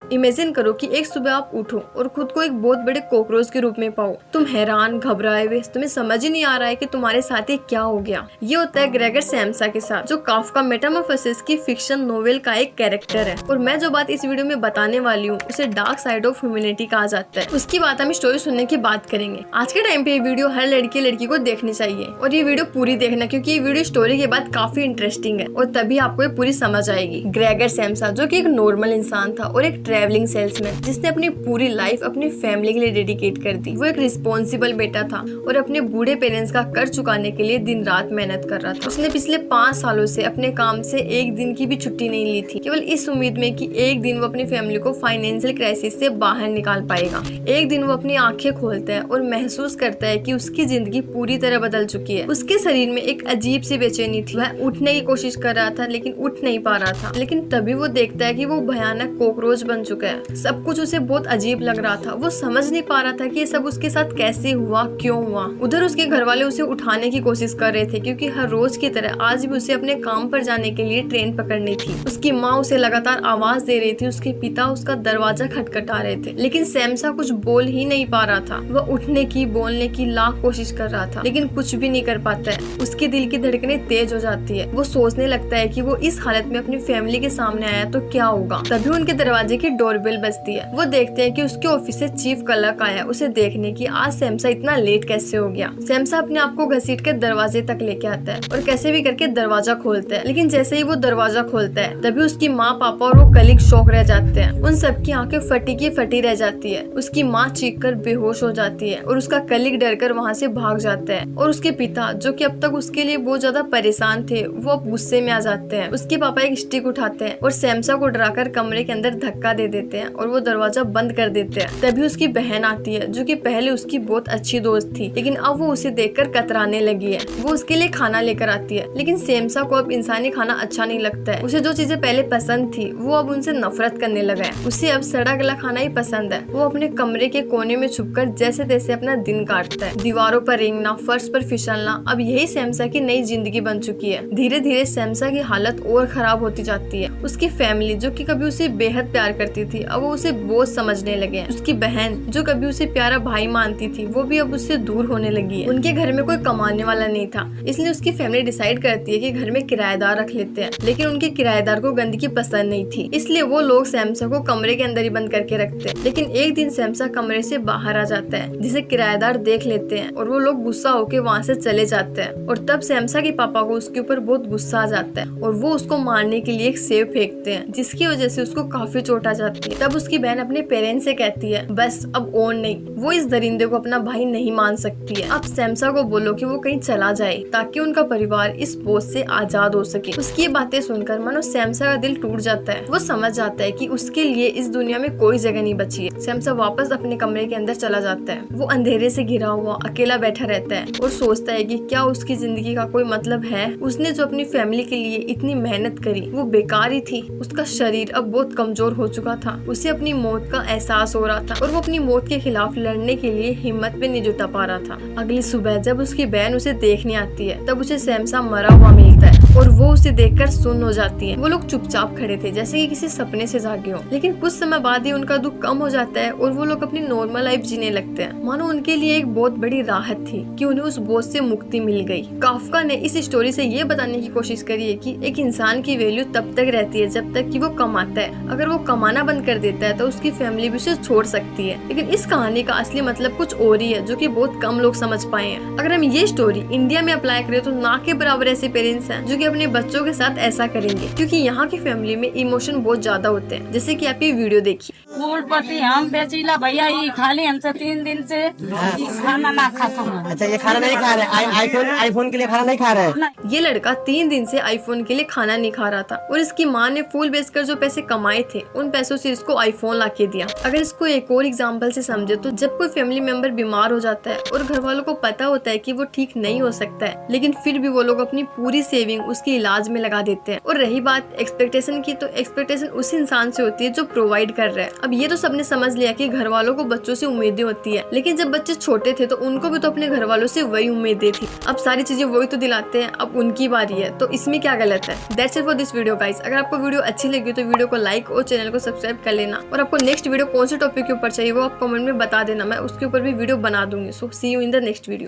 Imagine करो कि एक सुबह आप उठो और खुद को एक बहुत बड़े कॉकरोच के रूप में पाओ। तुम हैरान, घबराए हुए, तुम्हें समझ ही नहीं आ रहा है कि तुम्हारे साथ ये क्या हो गया। ये होता है ग्रेगर सैम्सा के साथ, जो काफ्का मेटामॉर्फोसिस की फिक्शन नोवेल का एक कैरेक्टर है। और मैं जो बात इस वीडियो में बताने वाली हूँ उसे डार्क साइड ऑफ ह्यूमैनिटी कहा जाता है। उसकी बात हम स्टोरी सुनने की बात करेंगे। आज के टाइम पे ये वीडियो हर लड़की को देखनी चाहिए और ये वीडियो पूरी देखना, क्योंकि ये वीडियो स्टोरी के बाद काफी इंटरेस्टिंग है और तभी आपको ये पूरी समझ आएगी। ग्रेगर सैम्सा जो कि एक नॉर्मल इंसान था और एक ट्रैवलिंग सेल्समैन, जिसने अपनी पूरी लाइफ अपनी फैमिली के लिए डेडिकेट कर दी। वो एक रिस्पॉन्सिबल बेटा था और अपने बूढ़े पेरेंट्स का कर्ज चुकाने के लिए दिन रात मेहनत कर रहा था। उसने पिछले 5 सालों से अपने काम से एक दिन की भी छुट्टी नहीं ली थी, केवल इस उम्मीद में कि एक दिन वो अपनी फैमिली को फाइनेंशियल क्राइसिस से बाहर निकाल पाएगा। एक दिन वो अपनी आंखें खोलता है और महसूस करता है कि उसकी जिंदगी पूरी तरह बदल चुकी है। उसके शरीर में एक अजीब सी बेचैनी थी। वह उठने की कोशिश कर रहा था लेकिन उठ नहीं पा रहा था। लेकिन तभी वो देखता है कि वो भयानक कॉकरोच बन चुका है। सब कुछ उसे बहुत अजीब लग रहा था। वो समझ नहीं पा रहा था कि ये सब उसके साथ कैसे हुआ, क्यों हुआ। उधर उसके घर वाले उसे उठाने की कोशिश कर रहे थे, क्योंकि हर रोज की तरह आज भी उसे अपने काम पर जाने के लिए ट्रेन पकड़नी थी। उसकी माँ उसे लगातार आवाज दे रही थी, उसके पिता उसका दरवाजा खटखटा रहे थे, लेकिन सैम्सा कुछ बोल ही नहीं पा रहा था। वह उठने की, बोलने की लाख कोशिश कर रहा था, लेकिन कुछ भी नहीं कर पाता है। उसके दिल की धड़कनें तेज हो जाती है। वो सोचने लगता है कि वो इस हालत में अपनी फैमिली के सामने आया तो क्या होगा। तभी उनके दरवाजे की डोरबेल बजती है। वो देखते हैं कि उसके ऑफिस से चीफ क्लर्क आया उसे देखने की आज सैम्सा इतना लेट कैसे हो गया। सैम्सा अपने आप को घसीट कर दरवाजे तक लेके आता है और कैसे भी करके दरवाजा खोलता है, लेकिन जैसे ही वो दरवाजा खोलता है तभी उसकी माँ, पापा और वो कलीग शॉक रह जाते हैं। उन सबकी आंखें फटी की फटी रह जाती है। उसकी माँ चीख कर बेहोश हो जाती है और उसका कलीग डर कर वहाँ से भाग जाता है। और उसके पिता, जो कि अब तक उसके लिए बहुत ज्यादा परेशान थे, वो अब गुस्से में आ जाते हैं। उसके पापा एक स्टिक उठाते हैं और सैम्सा को डराकर कमरे के अंदर धक्का दे देते हैं और वो दरवाजा बंद कर देते हैं। तभी उसकी बहन आती है, जो कि पहले उसकी बहुत अच्छी दोस्त थी, लेकिन अब वो उसे देखकर कतराने लगी है। वो उसके लिए खाना लेकर आती है, लेकिन सैम्सा को अब इंसानी खाना अच्छा नहीं लगता है। उसे जो चीजें पहले पसंद थी वो अब उनसे नफरत करने लगा है। उसे अब सड़ा गला खाना ही पसंद है। वो अपने कमरे के कोने में छुपकर जैसे तैसे अपना दिन काटता है। दीवारों पर रेंगना, फर्श पर फिसलना, अब यही सैम्सा की नई जिंदगी बन चुकी है। धीरे धीरे सैम्सा की हालत और खराब होती जाती है। उसकी फैमिली, जो कि कभी उसे बेहद प्यार करती थी, अब वो उसे बोझ समझने लगे हैं। उसकी बहन, जो कभी उसे प्यारा भाई मानती थी, वो भी अब उससे दूर होने लगी है। उनके घर में कोई कमाने वाला नहीं था, इसलिए उसकी फैमिली डिसाइड करती है कि घर में किराएदार रख लेते हैं। लेकिन उनके किराएदार को गंदगी पसंद नहीं थी, इसलिए वो लोग सैम्सा को कमरे के अंदर ही बंद करके रखते हैं। लेकिन एक दिन सैम्सा कमरे से बाहर आ जाता है, जिसे किराएदार देख लेते हैं और वो लोग गुस्सा होकर वहाँ से चले जाते हैं। और तब सैम्सा के पापा को उसके ऊपर बहुत गुस्सा आ जाता है और वो उसको मारने के लिए एक सेब फेंकते हैं, जिसकी वजह से उसको काफी चोट आ जाती है। तब उसकी बहन अपने पेरेंट्स से कहती है, बस अब और नहीं, वो इस दरिंदे को अपना भाई नहीं मान सकती है। अब सैम्सा को बोलो कि वो कहीं चला जाए ताकि उनका परिवार इस बोझ से आजाद हो सके। उसकी ये बातें सुनकर मानो सैम्सा का दिल टूट जाता है। वो समझ जाता है कि उसके लिए इस दुनिया में कोई जगह नहीं बची है। सैम्सा वापस अपने कमरे के अंदर चला जाता है। वो अंधेरे से घिरा हुआ अकेला बैठा रहता है और सोचता है कि क्या उसकी जिंदगी का कोई मतलब है। उसने जो अपनी फैमिली के लिए इतनी मेहनत करी वो बेकार ही थी। उसका शरीर अब बहुत कमजोर हो चुका था। उसे अपनी मौत का एहसास हो रहा था और वो अपनी मौत के खिलाफ लड़ने के लिए हिम्मत भी नहीं जुटा पा रहा था। अगली सुबह जब उसकी बहन उसे देखने आती है, तब उसे सैम्सा मरा हुआ मिलता है और वो उसे देखकर सुन्न हो जाती है। वो लोग चुपचाप खड़े थे, जैसे कि किसी सपने से जागे हो। लेकिन कुछ समय बाद ही उनका दुख कम हो जाता है और वो लोग अपनी नॉर्मल लाइफ जीने लगते हैं। मानो उनके लिए एक बहुत बड़ी राहत थी कि उन्हें उस बोझ से मुक्ति मिल गई। काफ्का ने इस स्टोरी से ये बताने की कोशिश करी है कि एक इंसान की वैल्यू तब तक रहती है जब तक कि वो कमाता है। अगर वो कमाना बंद कर देता है तो उसकी फैमिली भी उसे छोड़ सकती है। लेकिन इस कहानी का असली मतलब कुछ और ही है, जो कि बहुत कम लोग समझ पाए हैं। अगर हम ये स्टोरी इंडिया में अप्लाई करें तो ना के बराबर ऐसे पेरेंट्स हैं जो कि अपने बच्चों के साथ ऐसा करेंगे, क्योंकि यहाँ की फैमिली में इमोशन बहुत ज्यादा होते हैं। जैसे कि आप ये वीडियो देखिए। पति हम बेचीला भैया, ये खाली हमसे 3 दिन से खाना ना खाता हूँ। अच्छा, ये खाना नहीं खा रहे, आईफोन के लिए खाना नहीं खा रहे। ये लड़का 3 दिन से आईफोन के लिए खाना नहीं खा रहा था और इसकी माँ ने फूल बेचकर जो पैसे कमाए थे उन पैसों से इसको आईफोन ला के दिया। अगर इसको एक और एग्जाम्पल से समझे तो जब कोई फैमिली मेंबर बीमार हो जाता है और घर वालों को पता होता है कि वो ठीक नहीं हो सकता है, लेकिन फिर भी वो लोग अपनी पूरी सेविंग उसके इलाज में लगा देते हैं। और रही बात एक्सपेक्टेशन की, तो एक्सपेक्टेशन उस इंसान से होती है जो प्रोवाइड कर रहा है। अब ये तो सबने समझ लिया कि घर वालों को बच्चों से उम्मीदें होती है, लेकिन जब बच्चे छोटे थे तो उनको भी तो अपने घर वालों से वही उम्मीदें थी। अब सारी चीजें वही तो दिलाते हैं, अब उनकी बारी है, तो इसमें क्या गलत है। That's it for this video guys. अगर आपको वीडियो अच्छी लगी तो वीडियो को लाइक और चैनल को सब्सक्राइब कर लेना। और आपको नेक्स्ट वीडियो कौन से टॉपिक के ऊपर चाहिए वो आप कमेंट में बता देना, मैं उसके ऊपर भी वीडियो बना दूंगी। So see you in the next video.